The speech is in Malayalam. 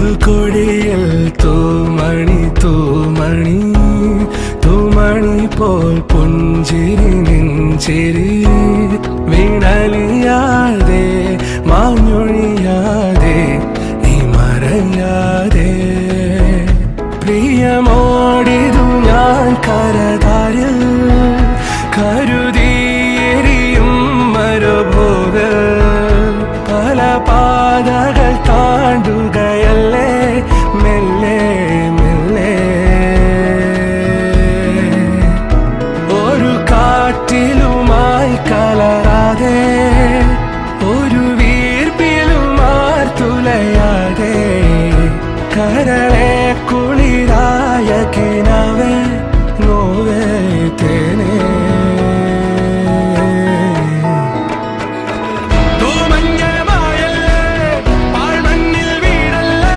പുൽക്കൊടിയിൽ തൂമണി തൂമണി തൂമണി പോൽ പുഞ്ചിരി നെഞ്ചിരി വീണലിയാതെ മാഞ്ഞൊഴിയാതെ നീ മറയാതെ പ്രിയമോടിതു ഞാൻ കരതാരിൽ കരുതിയെരിയും മരുഭോഗൽ പല പാതകൾ താണ്ടുകയല്ലേ മെല്ലെ മെല്ലെ ഒരു കാറ്റിലുമായി കലരാതെ ഒരു വീർപ്പിലുമാർ തുലയാതെ കരള